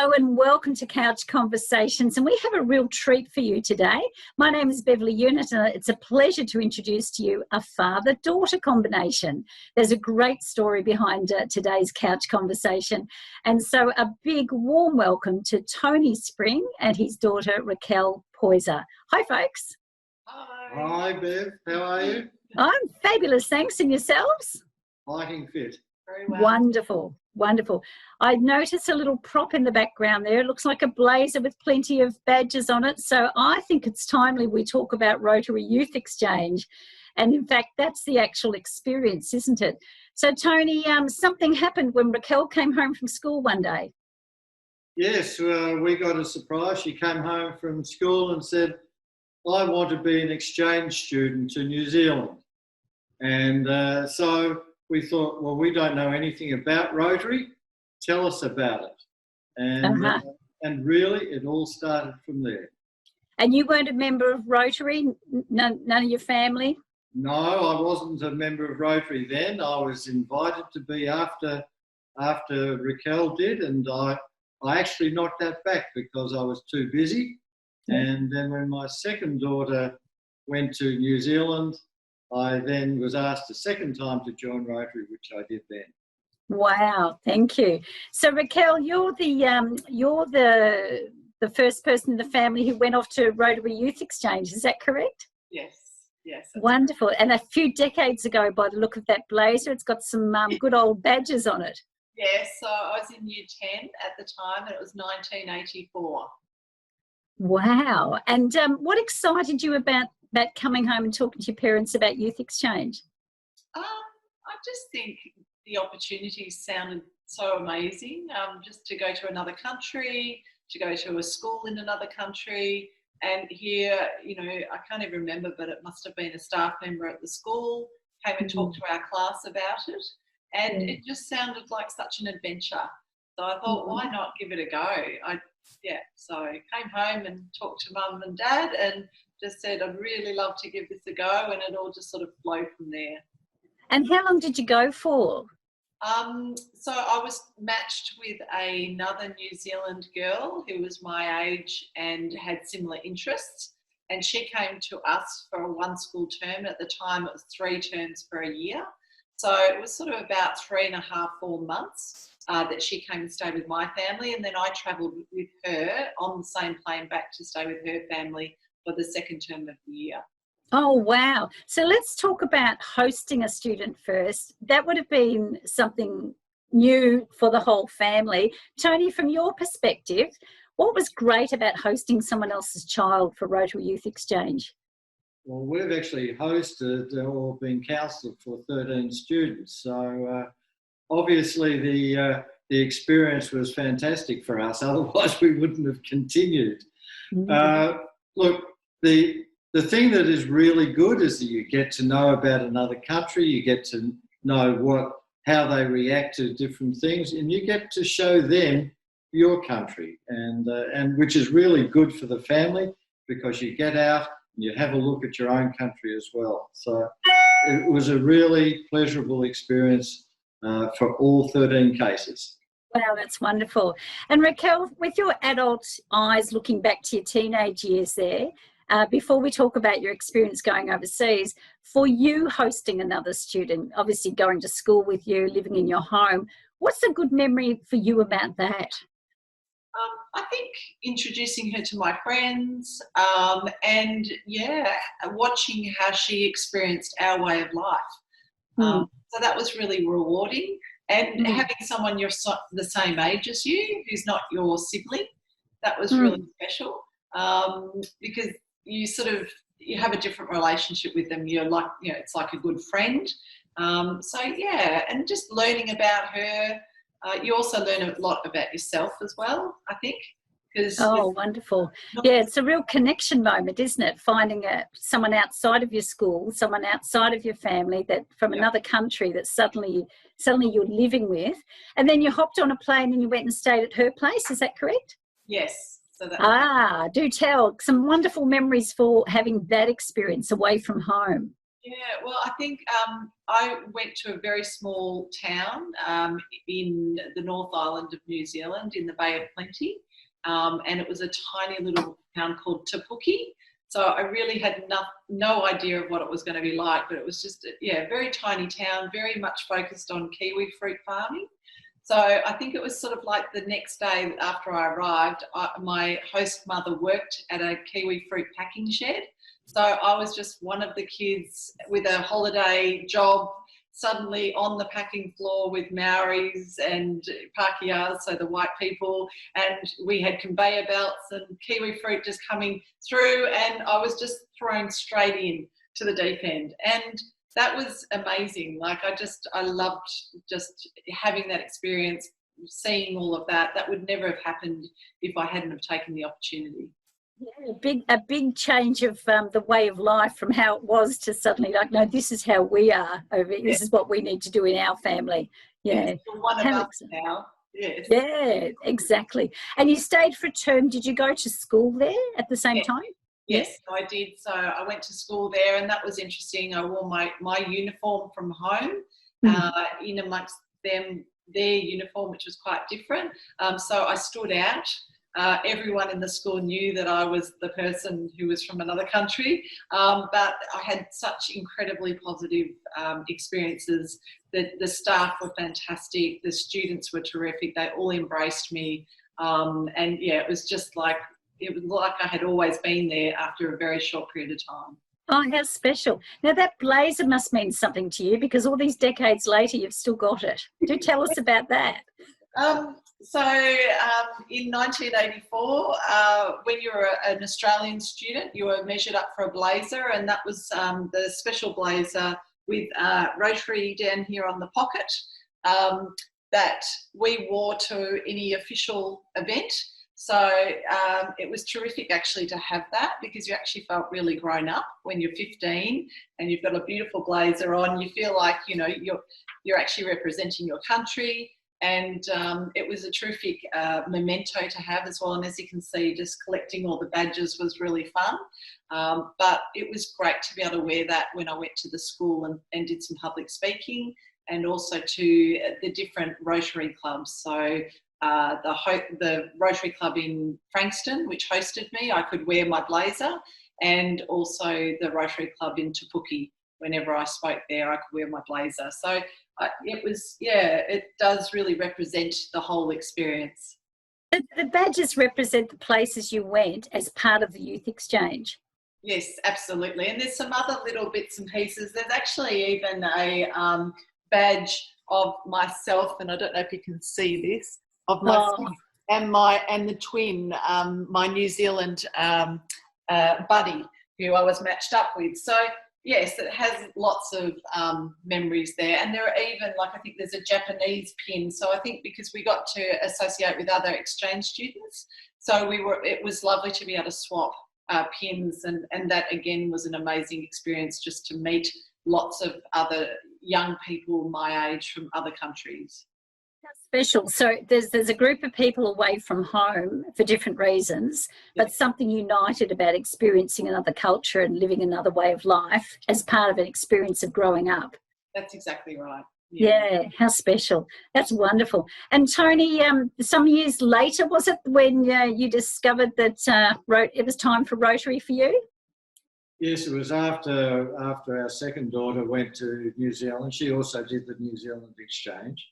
Hello and welcome to Couch Conversations, and we have a real treat for you today. My name is Beverly Unit and it's a pleasure to introduce to you a father-daughter combination. There's a great story behind today's Couch Conversation, and so a big warm welcome to TonySpring and his daughter RaquelPoyser. Hi folks. Hi Bev, how are you? I'm fabulous, thanks, and yourselves? Fighting fit. Very well. Wonderful, wonderful. I notice a little prop in the background there. It looks like a blazer with plenty of badges on it. So I think it's timely we talk about Rotary Youth Exchange. And in fact, that's the actual experience, isn't it? So Tony, something happened when Raquel came home from school one day. Yes, we got a surprise. She came home from school and said, I want to be an exchange student to New Zealand. And so we thought, well, we don't know anything about Rotary. Tell us about it. And really, it all started from there. And you weren't a member of Rotary? None of your family? No, I wasn't a member of Rotary then. I was invited to be after Raquel did, and I actually knocked that back because I was too busy. And then when my second daughter went to New Zealand, I then was asked a second time to join Rotary, which I did then. Wow, thank you. So Raquel, you're the first person in the family who went off to Rotary Youth Exchange. Is that correct? Yes. Wonderful. And a few decades ago, by the look of that blazer, it's got some good old badges on it. Yes, so I was in year 10 at the time, and it was 1984. Wow. And what excited you about coming home and talking to your parents about Youth Exchange? I just think the opportunities sounded so amazing, just to go to another country, to go to a school in another country. And here, I can't even remember, but it must have been a staff member at the school, came and talked to our class about it. And it just sounded like such an adventure. So I thought, why not give it a go? So I came home and talked to Mum and Dad and just said, I'd really love to give this a go, and it all just sort of flowed from there. And how long did you go for? So I was matched with another New Zealand girl who was my age and had similar interests, and she came to us for a one school term. At the time it was 3 terms for a year. So it was sort of about 3.5, 4 months that she came and stayed with my family, and then I travelled with her on the same plane back to stay with her family for the second term of the year. Oh, wow. So let's talk about hosting a student first. That would have been something new for the whole family. Tony, from your perspective, what was great about hosting someone else's child for Rotary Youth Exchange? Well, we've actually hosted or been counselled for 13 students. So obviously the experience was fantastic for us. Otherwise, we wouldn't have continued. Look, the thing that is really good is that you get to know about another country, you get to know how they react to different things, and you get to show them your country, and which is really good for the family because you get out and you have a look at your own country as well. So it was a really pleasurable experience for all 13 cases. Wow, that's wonderful. And Raquel, with your adult eyes looking back to your teenage years there, before we talk about your experience going overseas, for you hosting another student, obviously going to school with you, living in your home, what's a good memory for you about that? I think introducing her to my friends and watching how she experienced our way of life. So that was really rewarding. And having someone the same age as you, who's not your sibling, that was really special because you have a different relationship with them. You're like, it's like a good friend. And just learning about her. You also learn a lot about yourself as well, I think. Wonderful. Yeah, it's a real connection moment, isn't it? Finding someone outside of your school, someone outside of your family that from another country that suddenly you're living with. And then you hopped on a plane and you went and stayed at her place. Is that correct? Yes. Do tell. Some wonderful memories for having that experience away from home. Yeah, well, I think I went to a very small town in the North Island of New Zealand in the Bay of Plenty, and it was a tiny little town called Tapuki. So I really had no idea of what it was going to be like, but it was just, a very tiny town, very much focused on kiwi fruit farming. So I think it was sort of like the next day after I arrived, my host mother worked at a kiwi fruit packing shed. So I was just one of the kids with a holiday job, suddenly on the packing floor with Maoris and Pākehās, so the white people, and we had conveyor belts and kiwi fruit just coming through, and I was just thrown straight in to the deep end. And that was amazing. Like I loved just having that experience, seeing all of that. That would never have happened if I hadn't have taken the opportunity. Yeah, a big change of the way of life from how it was to suddenly like, no, this is how we are over. This is what we need to do in our family. Yeah, one of us now. Yes. Yeah, exactly. And you stayed for a term. Did you go to school there at the same time? Yes, I did. So I went to school there, and that was interesting. I wore my uniform from home in amongst them, their uniform, which was quite different. So I stood out. Everyone in the school knew that I was the person who was from another country, but I had such incredibly positive experiences. The staff were fantastic. The students were terrific. They all embraced me. And yeah, it was like I had always been there after a very short period of time. Oh, how special. Now that blazer must mean something to you because all these decades later, you've still got it. Do tell us about that. So in 1984, when you were an Australian student, you were measured up for a blazer, and that was the special blazer with Rotary down here on the pocket that we wore to any official event. So it was terrific actually to have that because you actually felt really grown up when you're 15 and you've got a beautiful blazer on. You feel like, you're actually representing your country. And it was a terrific memento to have as well. And as you can see, just collecting all the badges was really fun. But it was great to be able to wear that when I went to the school and did some public speaking, and also to the different Rotary clubs. So the Rotary Club in Frankston, which hosted me, I could wear my blazer, and also the Rotary Club in Tapuki. Whenever I spoke there, I could wear my blazer. So it does really represent the whole experience. The badges represent the places you went as part of the Youth Exchange. Yes, absolutely. And there's some other little bits and pieces. There's actually even a badge of myself, and I don't know if you can see this, of myself and the twin, my New Zealand buddy, who I was matched up with. So yes, it has lots of memories there. And there are even, I think there's a Japanese pin. So I think because we got to associate with other exchange students, so it was lovely to be able to swap pins. And that, again, was an amazing experience just to meet lots of other young people my age from other countries. Special. So there's a group of people away from home for different reasons, but something united about experiencing another culture and living another way of life as part of an experience of growing up. That's exactly right. Yeah, how special. That's wonderful. And Tony, some years later, was it when you discovered that it was time for Rotary for you? Yes, it was after our second daughter went to New Zealand. She also did the New Zealand Exchange.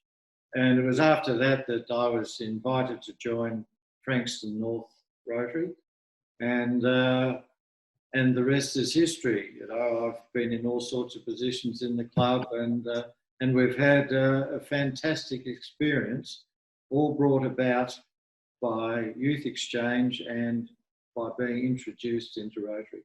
And it was after that I was invited to join Frankston North Rotary, and the rest is history. I've been in all sorts of positions in the club, and we've had a fantastic experience, all brought about by Youth Exchange and by being introduced into Rotary.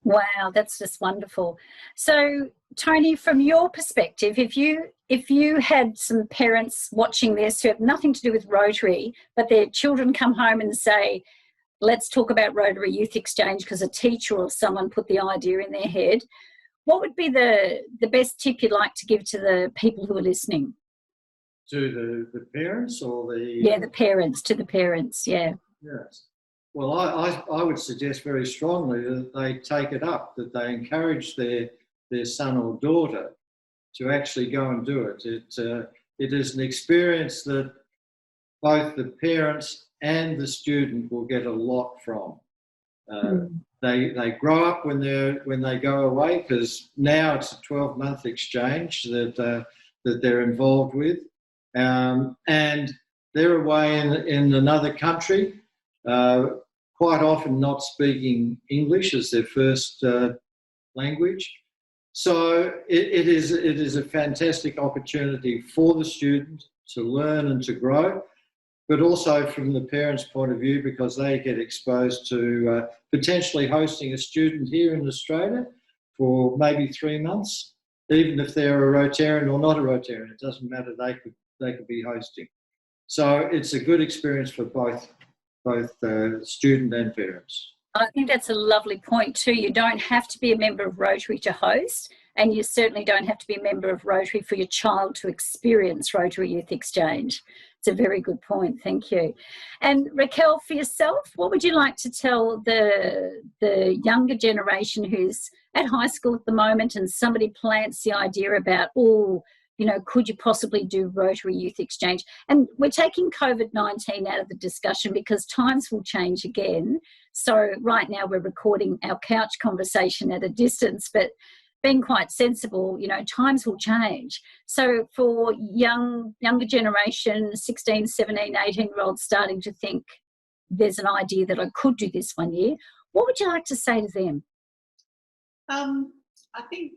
Wow, that's just wonderful. So, Tony, from your perspective, if you had some parents watching this who have nothing to do with Rotary, but their children come home and say, let's talk about Rotary Youth Exchange because a teacher or someone put the idea in their head, what would be the best tip you'd like to give to the people who are listening? To the parents or the... Yeah, to the parents, yeah. Yes. Well, I would suggest very strongly that they take it up, that they encourage their their son or daughter to actually go and do it. It is an experience that both the parents and the student will get a lot from. They grow up when they go away, because now it's a 12-month exchange that they're involved with, and they're away in another country, quite often not speaking English as their first language. So it is a fantastic opportunity for the student to learn and to grow, but also from the parents' point of view, because they get exposed to potentially hosting a student here in Australia for maybe 3 months, even if they're a Rotarian or not a Rotarian. It doesn't matter, they could be hosting. So it's a good experience for both student and parents. I think that's a lovely point too. You don't have to be a member of Rotary to host, and you certainly don't have to be a member of Rotary for your child to experience Rotary Youth Exchange. It's a very good point, thank you. And Raquel, for yourself, what would you like to tell the younger generation who's at high school at the moment, and somebody plants the idea about, could you possibly do Rotary Youth Exchange? And we're taking COVID-19 out of the discussion because times will change again. So right now we're recording our couch conversation at a distance, but being quite sensible, times will change. So for younger generation, 16, 17, 18-year-olds starting to think there's an idea that I could do this one year, what would you like to say to them? I think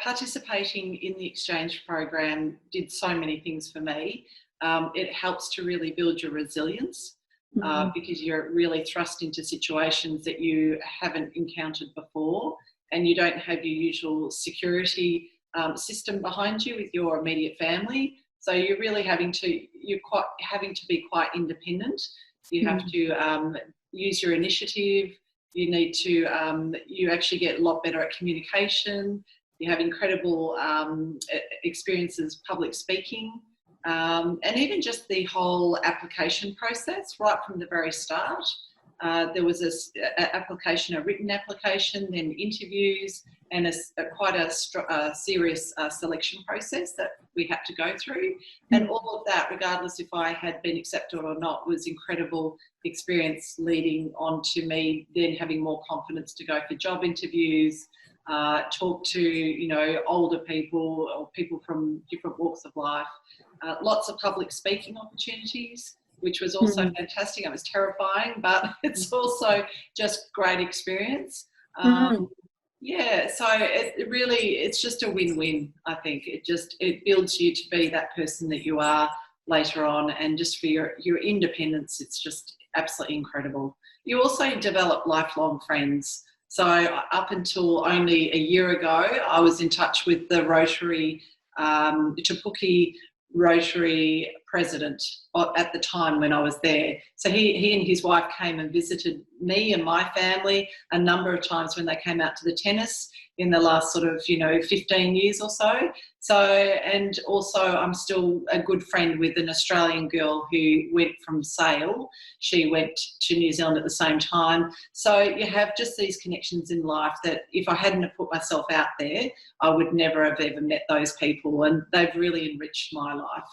participating in the exchange program did so many things for me. It helps to really build your resilience because you're really thrust into situations that you haven't encountered before, and you don't have your usual security system behind you with your immediate family. So you're really having to be quite independent. You have to use your initiative. You need to, you actually get a lot better at communication. You have incredible experiences public speaking, and even just the whole application process right from the very start. There was a written application, then interviews, and quite a serious selection process that we had to go through. And all of that, regardless if I had been accepted or not, was incredible experience leading on to me then having more confidence to go for job interviews, talk to older people or people from different walks of life, lots of public speaking opportunities, which was also fantastic. It was terrifying, but it's also just great experience. Yeah, so it's just a win-win. I think it builds you to be that person that you are later on, and just for your independence, it's just absolutely incredible. You also develop lifelong friends. So up until only a year ago, I was in touch with the Rotary, Tapuki Rotary president at the time when I was there. So he and his wife came and visited me and my family a number of times when they came out to the tennis in the last sort of 15 years or so. And also I'm still a good friend with an Australian girl who went from Sale. She went to New Zealand at the same time. So you have just these connections in life that if I hadn't have put myself out there, I would never have ever met those people, and they've really enriched my life.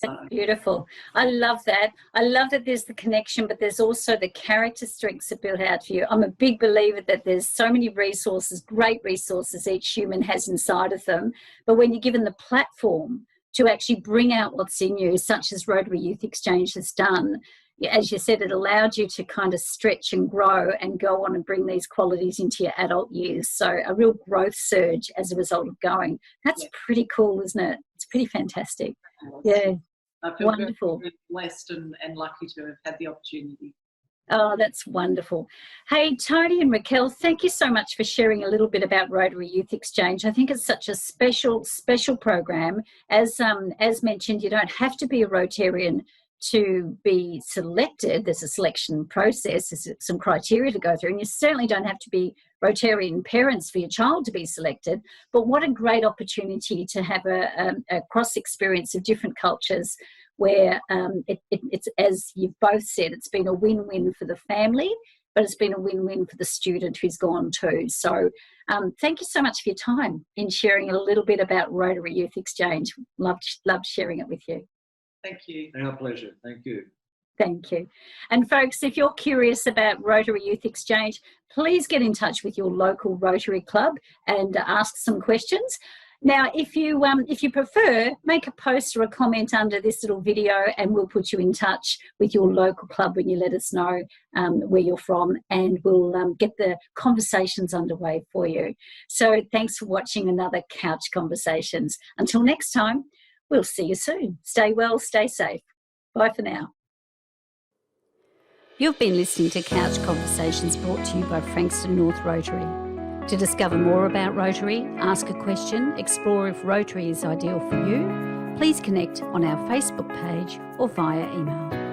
That's beautiful. I love that. I love that there's the connection, but there's also the character strengths that build out for you. I'm a big believer that there's so many resources, great resources each human has inside of them. But when you're given the platform to actually bring out what's in you, such as Rotary Youth Exchange has done, as you said, it allowed you to kind of stretch and grow and go on and bring these qualities into your adult years. So a real growth surge as a result of going. That's pretty cool, isn't it? It's pretty fantastic. Yeah. I feel wonderful. Very blessed and lucky to have had the opportunity. Oh, that's wonderful. Hey, Tony and Raquel, thank you so much for sharing a little bit about Rotary Youth Exchange. I think it's such a special program. As mentioned, you don't have to be a Rotarian to be selected. There's a selection process, there's some criteria to go through, and you certainly don't have to be Rotarian parents for your child to be selected. But what a great opportunity to have a cross experience of different cultures where it's, as you've both said, it's been a win-win for the family but it's been a win-win for the student who's gone too. So thank you so much for your time in sharing a little bit about Rotary Youth Exchange. Loved sharing it with you. Thank you. Our pleasure. Thank you. Thank you. And folks, if you're curious about Rotary Youth Exchange, please get in touch with your local Rotary Club and ask some questions. Now, if you prefer, make a post or a comment under this little video and we'll put you in touch with your local club when you let us know where you're from, and we'll get the conversations underway for you. So thanks for watching another Couch Conversations. Until next time, we'll see you soon. Stay well, stay safe. Bye for now. You've been listening to Couch Conversations, brought to you by Frankston North Rotary. To discover more about Rotary, ask a question, explore if Rotary is ideal for you, please connect on our Facebook page or via email.